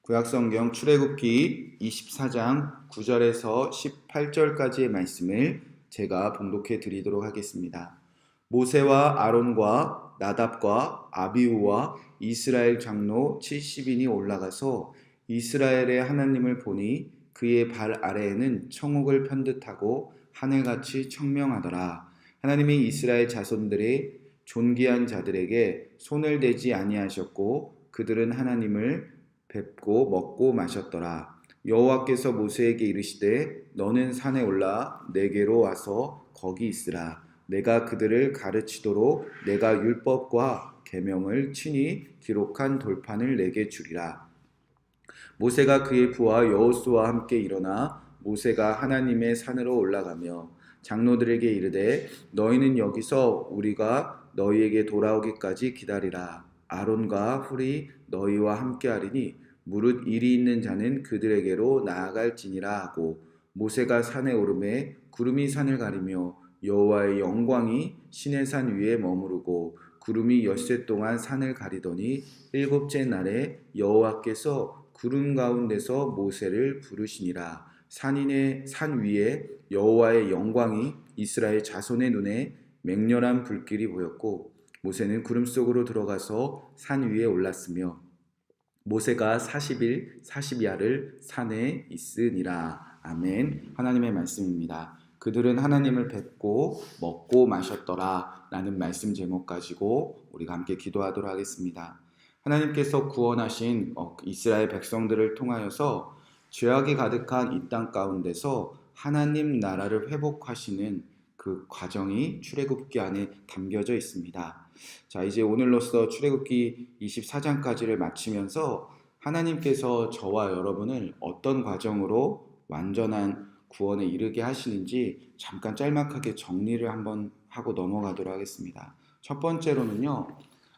구약성경 출애굽기 24장 9절에서 18절까지의 말씀을 제가 봉독해 드리도록 하겠습니다. 모세와 아론과 나답과 아비후와 이스라엘 장로 70인이 올라가서 이스라엘의 하나님을 보니 그의 발 아래에는 청옥을 편듯하고 하늘같이 청명하더라. 하나님이 이스라엘 자손들의 존귀한 자들에게 손을 대지 아니하셨고 그들은 하나님을 뵙고 먹고 마셨더라. 여호와께서 모세에게 이르시되 너는 산에 올라 내게로 와서 거기 있으라. 내가 그들을 가르치도록 내가 율법과 계명을 친히 기록한 돌판을 내게 주리라. 모세가 그의 부하 여호수아와 함께 일어나 모세가 하나님의 산으로 올라가며 장로들에게 이르되 너희는 여기서 우리가 너희에게 돌아오기까지 기다리라. 아론과 훌이 너희와 함께하리니 무릇 일이 있는 자는 그들에게로 나아갈지니라 하고 모세가 산에 오르매 구름이 산을 가리며 여호와의 영광이 시내산 위에 머무르고 구름이 엿새 동안 산을 가리더니 일곱째 날에 여호와께서 구름 가운데서 모세를 부르시니라. 산 위에 여호와의 영광이 이스라엘 자손의 눈에 맹렬한 불길이 보였고 모세는 구름 속으로 들어가서 산 위에 올랐으며 모세가 40일 40야를 산에 있으니라. 아멘. 하나님의 말씀입니다. 그들은 하나님을 뵙고 먹고 마셨더라 라는 말씀 제목 가지고 우리가 함께 기도하도록 하겠습니다. 하나님께서 구원하신 이스라엘 백성들을 통하여서 죄악이 가득한 이 땅 가운데서 하나님 나라를 회복하시는 그 과정이 출애굽기 안에 담겨져 있습니다. 자, 이제 오늘로써 출애굽기 24장까지를 마치면서 하나님께서 저와 여러분을 어떤 과정으로 완전한 구원에 이르게 하시는지 잠깐 짤막하게 정리를 한번 하고 넘어가도록 하겠습니다. 첫 번째로는요,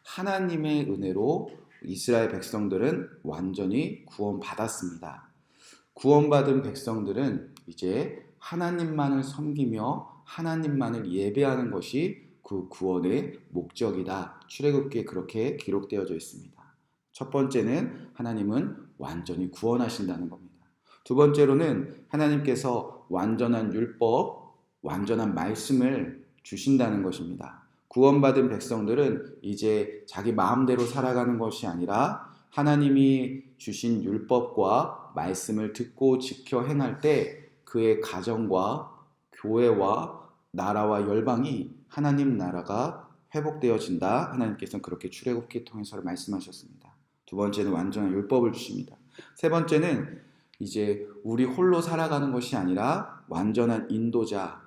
하나님의 은혜로 이스라엘 백성들은 완전히 구원받았습니다. 구원받은 백성들은 이제 하나님만을 섬기며 하나님만을 예배하는 것이 그 구원의 목적이다. 출애굽기에 그렇게 기록되어져 있습니다. 첫 번째는 하나님은 완전히 구원하신다는 겁니다. 두 번째로는 하나님께서 완전한 율법, 완전한 말씀을 주신다는 것입니다. 구원받은 백성들은 이제 자기 마음대로 살아가는 것이 아니라 하나님이 주신 율법과 말씀을 듣고 지켜 행할 때 그의 가정과 교회와 나라와 열방이 하나님 나라가 회복되어진다. 하나님께서는 그렇게 출애굽기 통해서 말씀하셨습니다. 두 번째는 완전한 율법을 주십니다. 세 번째는 이제 우리 홀로 살아가는 것이 아니라 완전한 인도자,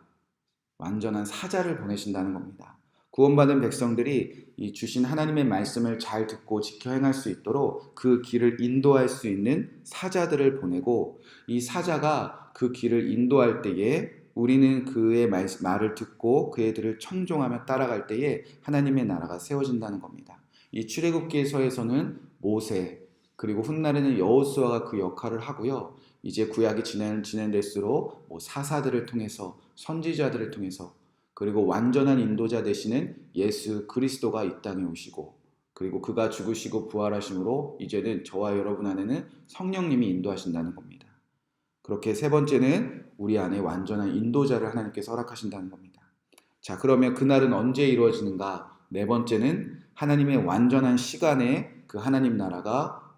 완전한 사자를 보내신다는 겁니다. 구원받은 백성들이 이 주신 하나님의 말씀을 잘 듣고 지켜 행할 수 있도록 그 길을 인도할 수 있는 사자들을 보내고 이 사자가 그 길을 인도할 때에 우리는 그의 말을 듣고 그애들을 청종하며 따라갈 때에 하나님의 나라가 세워진다는 겁니다. 이 출애굽기서에서는 모세 그리고 훗날에는 여호수아가 그 역할을 하고요. 이제 구약이 진행될수록 사사들을 통해서 선지자들을 통해서 그리고 완전한 인도자 되시는 예수 그리스도가 이 땅에 오시고 그리고 그가 죽으시고 부활하심으로 이제는 저와 여러분 안에는 성령님이 인도하신다는 겁니다. 그렇게 세 번째는 우리 안에 완전한 인도자를 하나님께서 허락하신다는 겁니다. 자, 그러면 그날은 언제 이루어지는가? 네 번째는 하나님의 완전한 시간에 그 하나님 나라가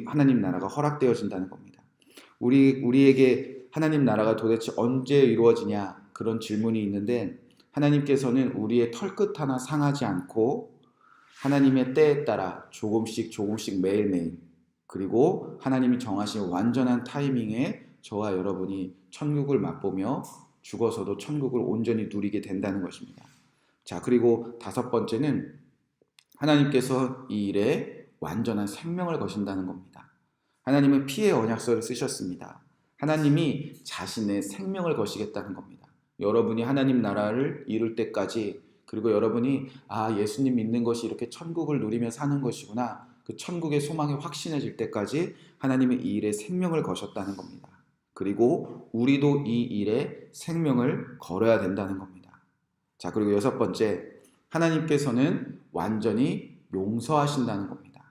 하나님 나라가 허락되어진다는 겁니다. 우리에게 하나님 나라가 도대체 언제 이루어지냐? 그런 질문이 있는데 하나님께서는 우리의 털끝 하나 상하지 않고 하나님의 때에 따라 조금씩 매일매일 그리고 하나님이 정하신 완전한 타이밍에 저와 여러분이 천국을 맛보며 죽어서도 천국을 온전히 누리게 된다는 것입니다. 자, 그리고 다섯 번째는 하나님께서 이 일에 완전한 생명을 거신다는 겁니다. 하나님은 피의 언약서를 쓰셨습니다. 하나님이 자신의 생명을 거시겠다는 겁니다. 여러분이 하나님 나라를 이룰 때까지 그리고 여러분이 예수님 믿는 것이 이렇게 천국을 누리며 사는 것이구나. 그 천국의 소망이 확신해질 때까지 하나님의 이 일에 생명을 거셨다는 겁니다. 그리고 우리도 이 일에 생명을 걸어야 된다는 겁니다. 자, 그리고 여섯 번째, 하나님께서는 완전히 용서하신다는 겁니다.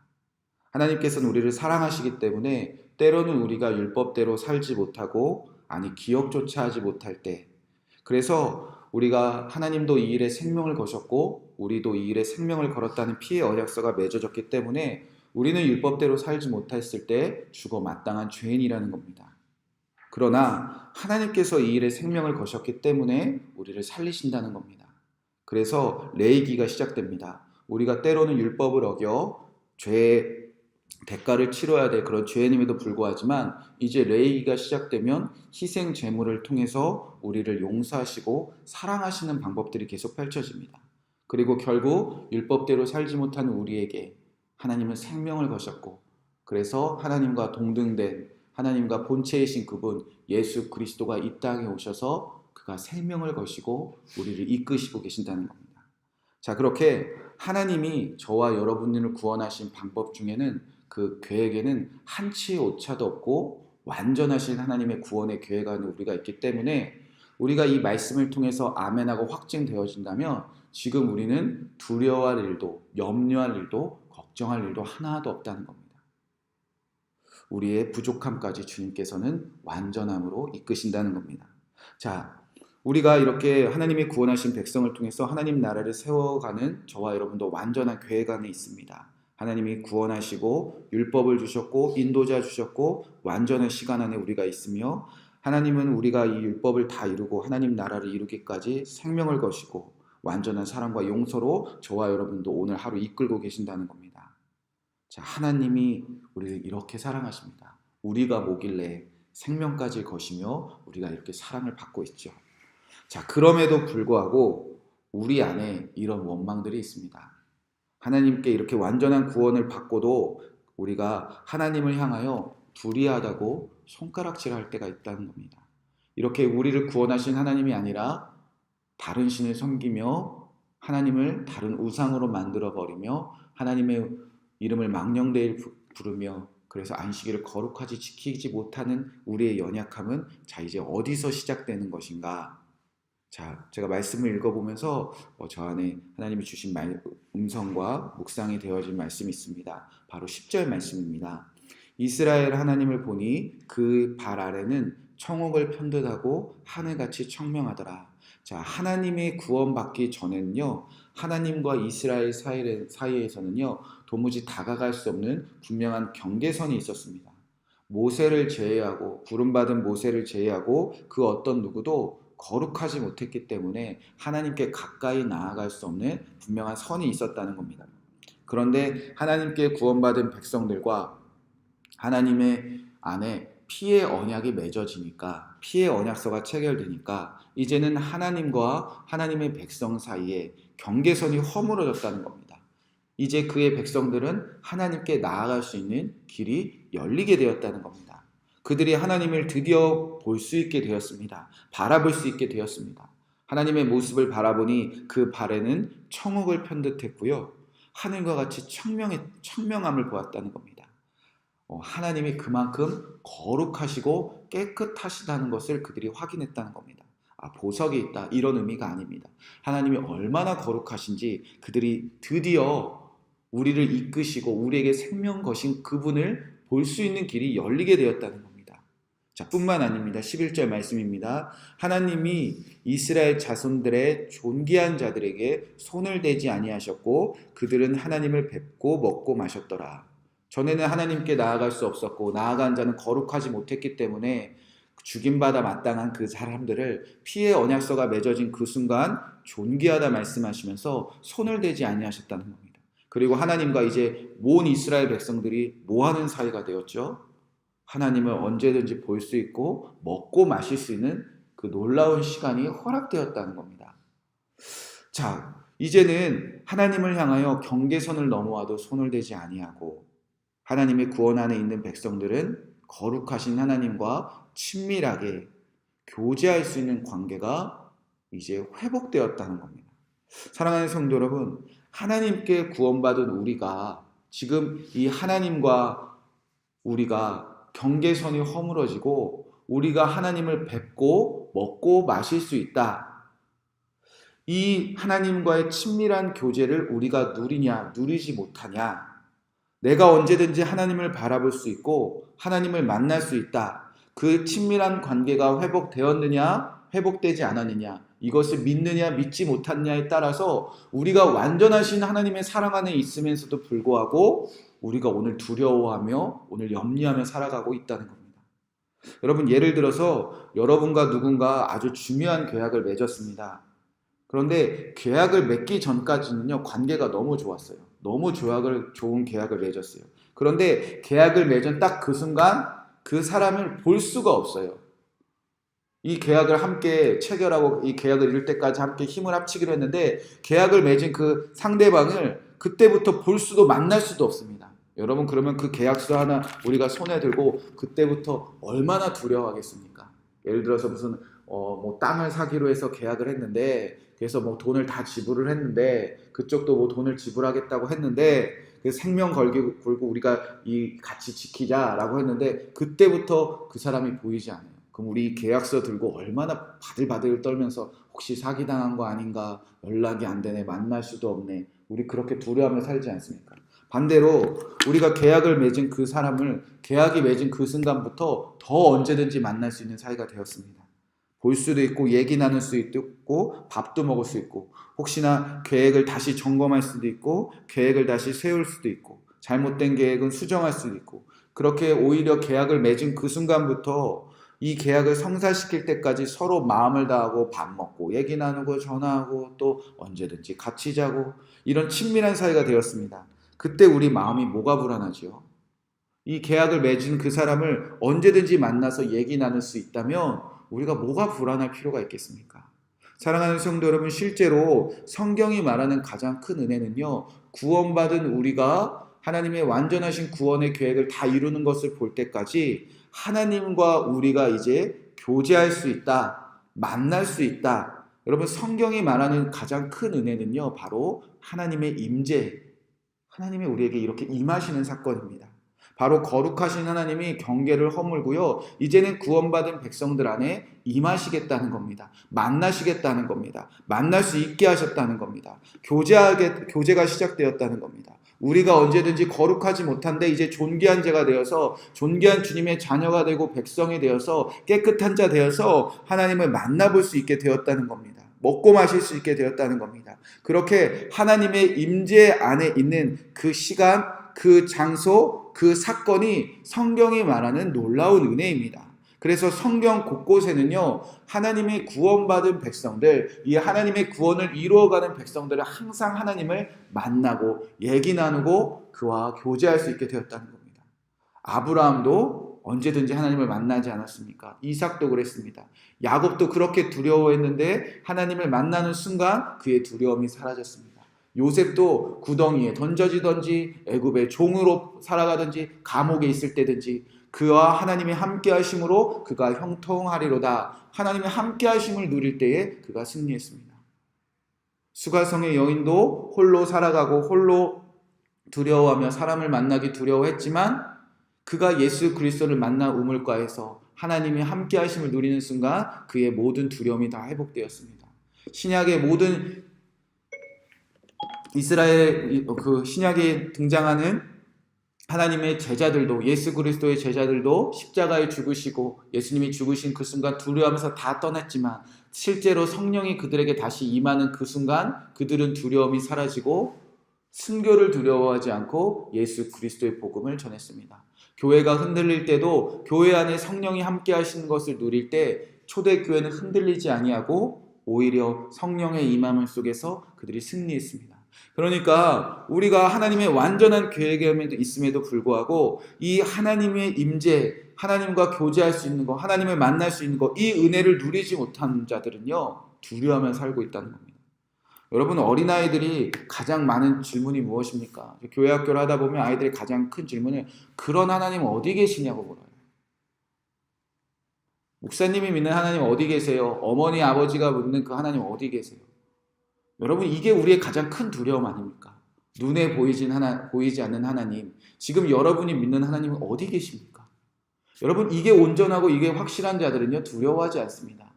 하나님께서는 우리를 사랑하시기 때문에 때로는 우리가 율법대로 살지 못하고 아니 기억조차 하지 못할 때, 그래서 우리가 하나님도 이 일에 생명을 거셨고 우리도 이 일에 생명을 걸었다는 피의 언약서가 맺어졌기 때문에 우리는 율법대로 살지 못했을 때 죽어 마땅한 죄인이라는 겁니다. 그러나 하나님께서 이 일에 생명을 거셨기 때문에 우리를 살리신다는 겁니다. 그래서 레위기가 시작됩니다. 우리가 때로는 율법을 어겨 죄의 대가를 치러야 될 그런 죄인임에도 불구하지만 이제 레위기가 시작되면 희생 제물을 통해서 우리를 용서하시고 사랑하시는 방법들이 계속 펼쳐집니다. 그리고 결국 율법대로 살지 못하는 우리에게 하나님은 생명을 거셨고, 그래서 하나님과 동등된 하나님과 본체이신 그분 예수 그리스도가 이 땅에 오셔서 그가 생명을 거시고 우리를 이끄시고 계신다는 겁니다. 자, 그렇게 하나님이 저와 여러분을 구원하신 방법 중에는 그 계획에는 한치의 오차도 없고 완전하신 하나님의 구원의 계획 안에 우리가 있기 때문에 우리가 이 말씀을 통해서 아멘하고 확증되어진다면 지금 우리는 두려워할 일도 염려할 일도 걱정할 일도 하나도 없다는 겁니다. 우리의 부족함까지 주님께서는 완전함으로 이끄신다는 겁니다. 자, 우리가 이렇게 하나님이 구원하신 백성을 통해서 하나님 나라를 세워가는 저와 여러분도 완전한 계획 안에 있습니다. 하나님이 구원하시고 율법을 주셨고 인도자 주셨고 완전한 시간 안에 우리가 있으며 하나님은 우리가 이 율법을 다 이루고 하나님 나라를 이루기까지 생명을 거시고 완전한 사랑과 용서로 저와 여러분도 오늘 하루 이끌고 계신다는 겁니다. 자, 하나님이 우리를 이렇게 사랑하십니다. 우리가 뭐길래 생명까지 거시며 우리가 이렇게 사랑을 받고 있죠. 자, 그럼에도 불구하고 우리 안에 이런 원망들이 있습니다. 하나님께 이렇게 완전한 구원을 받고도 우리가 하나님을 향하여 불의하다고 손가락질할 때가 있다는 겁니다. 이렇게 우리를 구원하신 하나님이 아니라 다른 신을 섬기며 하나님을 다른 우상으로 만들어버리며 하나님의 이름을 망령되이 부르며 그래서 안식일을 거룩하게 지키지 못하는 우리의 연약함은 자, 이제 어디서 시작되는 것인가? 자, 제가 말씀을 읽어보면서 저 안에 하나님이 주신 음성과 묵상이 되어진 말씀이 있습니다. 바로 10절 말씀입니다. 이스라엘 하나님을 보니 그 발 아래는 청옥을 편듯하고 하늘같이 청명하더라. 자, 하나님의 구원받기 전에는요, 하나님과 이스라엘 사이에서는요, 도무지 다가갈 수 없는 분명한 경계선이 있었습니다. 모세를 제외하고, 부름받은 모세를 제외하고 그 어떤 누구도 거룩하지 못했기 때문에 하나님께 가까이 나아갈 수 없는 분명한 선이 있었다는 겁니다. 그런데 하나님께 구원받은 백성들과 하나님의 안에 피의 언약이 맺어지니까, 피의 언약서가 체결되니까 이제는 하나님과 하나님의 백성 사이에 경계선이 허물어졌다는 겁니다. 이제 그의 백성들은 하나님께 나아갈 수 있는 길이 열리게 되었다는 겁니다. 그들이 하나님을 드디어 볼 수 있게 되었습니다. 바라볼 수 있게 되었습니다. 하나님의 모습을 바라보니 그 발에는 청옥을 편듯했고요. 하늘과 같이 청명함을 보았다는 겁니다. 하나님이 그만큼 거룩하시고 깨끗하시다는 것을 그들이 확인했다는 겁니다. 보석이 있다 이런 의미가 아닙니다. 하나님이 얼마나 거룩하신지 그들이 드디어 우리를 이끄시고 우리에게 생명 거신 그분을 볼 수 있는 길이 열리게 되었다는 겁니다. 자, 뿐만 아닙니다. 11절 말씀입니다. 하나님이 이스라엘 자손들의 존귀한 자들에게 손을 대지 아니하셨고 그들은 하나님을 뵙고 먹고 마셨더라. 전에는 하나님께 나아갈 수 없었고 나아간 자는 거룩하지 못했기 때문에 죽임받아 마땅한 그 사람들을 피의 언약서가 맺어진 그 순간 존귀하다 말씀하시면서 손을 대지 아니하셨다는 겁니다. 그리고 하나님과 이제 온 이스라엘 백성들이 뭐하는 사이가 되었죠? 하나님을 언제든지 볼 수 있고 먹고 마실 수 있는 그 놀라운 시간이 허락되었다는 겁니다. 자, 이제는 하나님을 향하여 경계선을 넘어와도 손을 대지 아니하고 하나님의 구원 안에 있는 백성들은 거룩하신 하나님과 친밀하게 교제할 수 있는 관계가 이제 회복되었다는 겁니다. 사랑하는 성도 여러분, 하나님께 구원받은 우리가 지금 이 하나님과 우리가 경계선이 허물어지고 우리가 하나님을 뵙고 먹고 마실 수 있다. 이 하나님과의 친밀한 교제를 우리가 누리냐, 누리지 못하냐. 내가 언제든지 하나님을 바라볼 수 있고 하나님을 만날 수 있다. 그 친밀한 관계가 회복되었느냐, 회복되지 않았느냐, 이것을 믿느냐, 믿지 못하느냐에 따라서 우리가 완전하신 하나님의 사랑 안에 있으면서도 불구하고 우리가 오늘 두려워하며 오늘 염려하며 살아가고 있다는 겁니다. 여러분, 예를 들어서 여러분과 누군가 아주 중요한 계약을 맺었습니다. 그런데 계약을 맺기 전까지는요, 관계가 너무 좋았어요. 너무 좋은 계약을 맺었어요. 그런데 계약을 맺은 딱 그 순간 그 사람을 볼 수가 없어요. 이 계약을 함께 체결하고 이 계약을 이룰 때까지 함께 힘을 합치기로 했는데 계약을 맺은 그 상대방을 그때부터 볼 수도 만날 수도 없습니다. 여러분, 그러면 그 계약서 하나 우리가 손에 들고 그때부터 얼마나 두려워하겠습니까? 예를 들어서 무슨 뭐 땅을 사기로 해서 계약을 했는데, 그래서 뭐 돈을 다 지불을 했는데, 그쪽도 뭐 돈을 지불하겠다고 했는데, 그 생명 걸고 우리가 이 같이 지키자라고 했는데 그때부터 그 사람이 보이지 않아요. 그럼 우리 계약서 들고 얼마나 바들바들 떨면서 혹시 사기당한 거 아닌가, 연락이 안 되네, 만날 수도 없네, 우리 그렇게 두려워하며 살지 않습니까? 반대로 우리가 계약을 맺은 그 사람을 계약이 맺은 그 순간부터 더 언제든지 만날 수 있는 사이가 되었습니다. 볼 수도 있고 얘기 나눌 수 있고 밥도 먹을 수 있고 혹시나 계획을 다시 점검할 수도 있고 계획을 다시 세울 수도 있고 잘못된 계획은 수정할 수도 있고, 그렇게 오히려 계약을 맺은 그 순간부터 이 계약을 성사시킬 때까지 서로 마음을 다하고 밥 먹고 얘기 나누고 전화하고 또 언제든지 같이 자고 이런 친밀한 사이가 되었습니다. 그때 우리 마음이 뭐가 불안하지요? 이 계약을 맺은 그 사람을 언제든지 만나서 얘기 나눌 수 있다면 우리가 뭐가 불안할 필요가 있겠습니까? 사랑하는 성도 여러분, 실제로 성경이 말하는 가장 큰 은혜는요, 구원받은 우리가 하나님의 완전하신 구원의 계획을 다 이루는 것을 볼 때까지 하나님과 우리가 이제 교제할 수 있다, 만날 수 있다. 여러분, 성경이 말하는 가장 큰 은혜는요, 바로 하나님의 임재, 하나님이 우리에게 이렇게 임하시는 사건입니다. 바로 거룩하신 하나님이 경계를 허물고요, 이제는 구원받은 백성들 안에 임하시겠다는 겁니다. 만나시겠다는 겁니다. 만날 수 있게 하셨다는 겁니다. 교제가 시작되었다는 겁니다. 우리가 언제든지 거룩하지 못한데 이제 존귀한 자가 되어서 존귀한 주님의 자녀가 되고 백성이 되어서 깨끗한 자 되어서 하나님을 만나볼 수 있게 되었다는 겁니다. 먹고 마실 수 있게 되었다는 겁니다. 그렇게 하나님의 임재 안에 있는 그 시간, 그 장소, 그 사건이 성경이 말하는 놀라운 은혜입니다. 그래서 성경 곳곳에는요, 하나님의 구원받은 백성들, 이 하나님의 구원을 이루어가는 백성들은 항상 하나님을 만나고 얘기 나누고 그와 교제할 수 있게 되었다는 겁니다. 아브라함도 언제든지 하나님을 만나지 않았습니까? 이삭도 그랬습니다. 야곱도 그렇게 두려워했는데 하나님을 만나는 순간 그의 두려움이 사라졌습니다. 요셉도 구덩이에 던져지든지 애굽의 종으로 살아가든지 감옥에 있을 때든지 그와 하나님이 함께 하심으로 그가 형통하리로다, 하나님의 함께 하심을 누릴 때에 그가 승리했습니다. 수가성의 여인도 홀로 살아가고 홀로 두려워하며 사람을 만나기 두려워했지만 그가 예수 그리스도를 만나 우물가에서 하나님이 함께 하심을 누리는 순간 그의 모든 두려움이 다 회복되었습니다. 신약의 모든 이스라엘 그 신약에 등장하는 하나님의 제자들도, 예수 그리스도의 제자들도 십자가에 죽으시고 예수님이 죽으신 그 순간 두려워하면서 다 떠났지만 실제로 성령이 그들에게 다시 임하는 그 순간 그들은 두려움이 사라지고 순교를 두려워하지 않고 예수 그리스도의 복음을 전했습니다. 교회가 흔들릴 때도 교회 안에 성령이 함께 하시는 것을 누릴 때 초대교회는 흔들리지 아니하고 오히려 성령의 임함을 속에서 그들이 승리했습니다. 그러니까 우리가 하나님의 완전한 계획에 있음에도 불구하고 이 하나님의 임재, 하나님과 교제할 수 있는 것, 하나님을 만날 수 있는 것, 이 은혜를 누리지 못한 자들은요, 두려워하며 살고 있다는 겁니다. 여러분, 어린아이들이 가장 많은 질문이 무엇입니까? 교회 학교를 하다 보면 아이들의 가장 큰 질문은 그런 하나님 어디 계시냐고 물어요. 목사님이 믿는 하나님 어디 계세요? 어머니, 아버지가 묻는 그 하나님 어디 계세요? 여러분, 이게 우리의 가장 큰 두려움 아닙니까? 눈에 보이지 않는 하나님, 지금 여러분이 믿는 하나님은 어디 계십니까? 여러분, 이게 온전하고 이게 확실한 자들은요, 두려워하지 않습니다.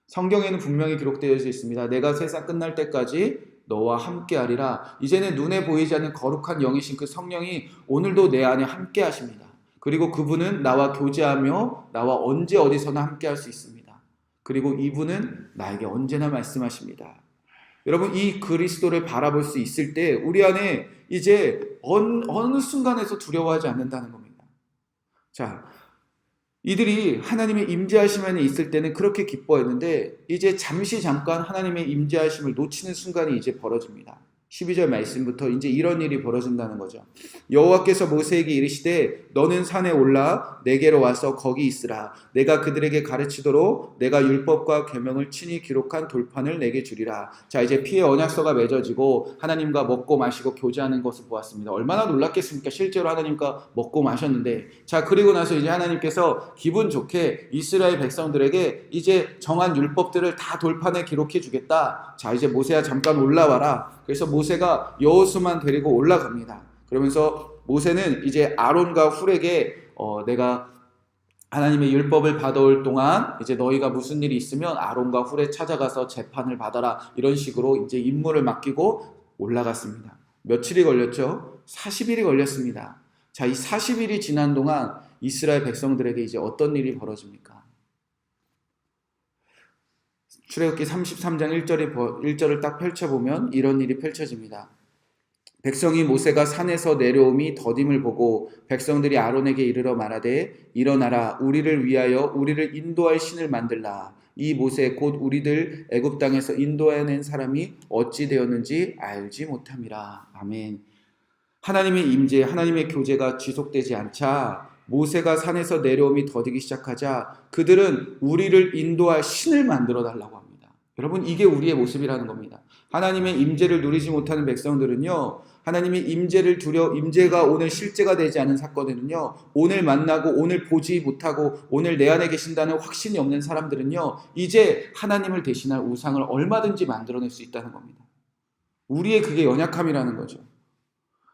성경에는 분명히 기록되어 있습니다. 내가 세상 끝날 때까지 너와 함께하리라. 이제는 눈에 보이지 않는 거룩한 영이신 그 성령이 오늘도 내 안에 함께 하십니다. 그리고 그분은 나와 교제하며 나와 언제 어디서나 함께할 수 있습니다. 그리고 이분은 나에게 언제나 말씀하십니다. 여러분, 이 그리스도를 바라볼 수 있을 때 우리 안에 이제 어느 순간에서 두려워하지 않는다는 겁니다. 자, 이들이 하나님의 임재하심 안에 있을 때는 그렇게 기뻐했는데 이제 잠깐 하나님의 임재하심을 놓치는 순간이 이제 벌어집니다. 12절 말씀부터 이제 이런 일이 벌어진다는 거죠. 여호와께서 모세에게 이르시되 너는 산에 올라 내게로 와서 거기 있으라. 내가 그들에게 가르치도록 내가 율법과 계명을 친히 기록한 돌판을 내게 주리라. 자, 이제 피의 언약서가 맺어지고 하나님과 먹고 마시고 교제하는 것을 보았습니다. 얼마나 놀랐겠습니까? 실제로 하나님과 먹고 마셨는데, 자, 그리고 나서 이제 하나님께서 기분 좋게 이스라엘 백성들에게 이제 정한 율법들을 다 돌판에 기록해 주겠다. 자, 이제 모세야 잠깐 올라와라. 그래서 모세가 여호수아만 데리고 올라갑니다. 그러면서 모세는 이제 아론과 훌에게 내가 하나님의 율법을 받아올 동안 이제 너희가 무슨 일이 있으면 아론과 훌에 찾아가서 재판을 받아라. 이런 식으로 이제 임무를 맡기고 올라갔습니다. 며칠이 걸렸죠? 40일이 걸렸습니다. 자, 이 40일이 지난 동안 이스라엘 백성들에게 이제 어떤 일이 벌어집니까? 출애굽기 33장 1절을 딱 펼쳐보면 이런 일이 펼쳐집니다. 백성이 모세가 산에서 내려옴이 더딤을 보고 백성들이 아론에게 이르러 말하되 일어나라 우리를 위하여 우리를 인도할 신을 만들라. 이 모세 곧 우리들 애굽 땅에서 인도해낸 사람이 어찌 되었는지 알지 못함이라. 아멘. 하나님의 임재, 하나님의 교제가 지속되지 않자 모세가 산에서 내려옴이 더디기 시작하자 그들은 우리를 인도할 신을 만들어 달라고 합니다. 여러분, 이게 우리의 모습이라는 겁니다. 하나님의 임재를 누리지 못하는 백성들은요, 하나님의 임재가 오늘 실제가 되지 않은 사건에는요, 오늘 만나고 오늘 보지 못하고 오늘 내 안에 계신다는 확신이 없는 사람들은요, 이제 하나님을 대신할 우상을 얼마든지 만들어낼 수 있다는 겁니다. 우리의 그게 연약함이라는 거죠.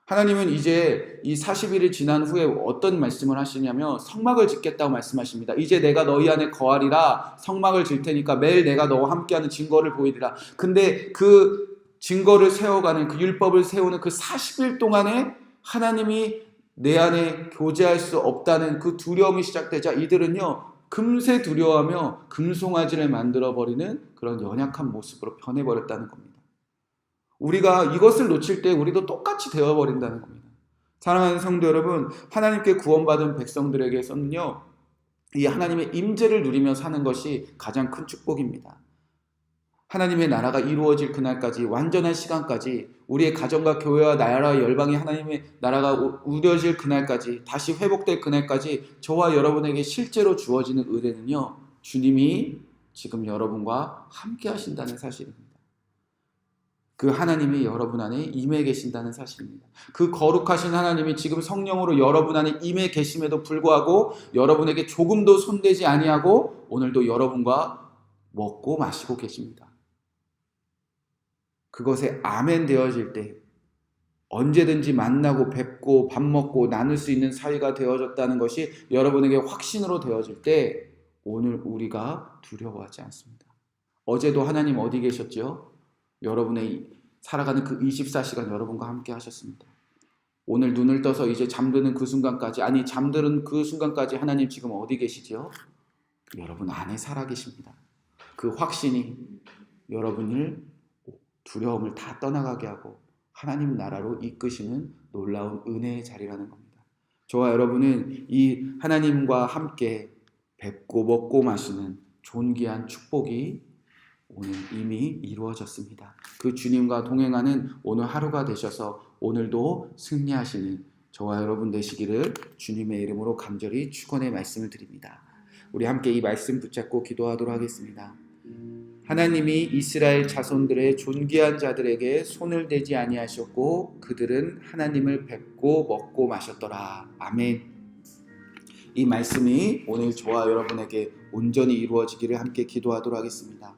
하나님은 이제 이 40일이 지난 후에 어떤 말씀을 하시냐면 성막을 짓겠다고 말씀하십니다. 이제 내가 너희 안에 거하리라. 성막을 질 테니까 매일 내가 너와 함께하는 증거를 보이리라. 근데 그 증거를 세워가는 그 율법을 세우는 그 40일 동안에 하나님이 내 안에 교제할 수 없다는 그 두려움이 시작되자 이들은요, 금세 두려워하며 금송아지를 만들어버리는 그런 연약한 모습으로 변해버렸다는 겁니다. 우리가 이것을 놓칠 때 우리도 똑같이 되어버린다는 겁니다. 사랑하는 성도 여러분, 하나님께 구원받은 백성들에게서는요, 이 하나님의 임재를 누리며 사는 것이 가장 큰 축복입니다. 하나님의 나라가 이루어질 그날까지, 완전한 시간까지, 우리의 가정과 교회와 나라 열방이 하나님의 나라가 이루어질 그날까지, 다시 회복될 그날까지 저와 여러분에게 실제로 주어지는 은혜는요, 주님이 지금 여러분과 함께 하신다는 사실입니다. 그 하나님이 여러분 안에 임해 계신다는 사실입니다. 그 거룩하신 하나님이 지금 성령으로 여러분 안에 임해 계심에도 불구하고 여러분에게 조금도 손대지 아니하고 오늘도 여러분과 먹고 마시고 계십니다. 그것에 아멘 되어질 때 언제든지 만나고 뵙고 밥 먹고 나눌 수 있는 사이가 되어졌다는 것이 여러분에게 확신으로 되어질 때 오늘 우리가 두려워하지 않습니다. 어제도 하나님 어디 계셨죠? 여러분의 살아가는 그 24시간 여러분과 함께 하셨습니다. 오늘 눈을 떠서 이제 잠드는 그 순간까지, 잠드는 그 순간까지 하나님 지금 어디 계시죠? 여러분 안에 살아계십니다. 그 확신이 여러분을 두려움을 다 떠나가게 하고 하나님 나라로 이끄시는 놀라운 은혜의 자리라는 겁니다. 저와 여러분은 이 하나님과 함께 뵙고 먹고 마시는 존귀한 축복이 오늘 이미 이루어졌습니다. 그 주님과 동행하는 오늘 하루가 되셔서 오늘도 승리하시는 저와 여러분 되시기를 주님의 이름으로 간절히 축원의 말씀을 드립니다. 우리 함께 이 말씀 붙잡고 기도하도록 하겠습니다. 하나님이 이스라엘 자손들의 존귀한 자들에게 손을 대지 아니하셨고 그들은 하나님을 뵙고 먹고 마셨더라. 아멘. 이 말씀이 오늘 저와 여러분에게 온전히 이루어지기를 함께 기도하도록 하겠습니다.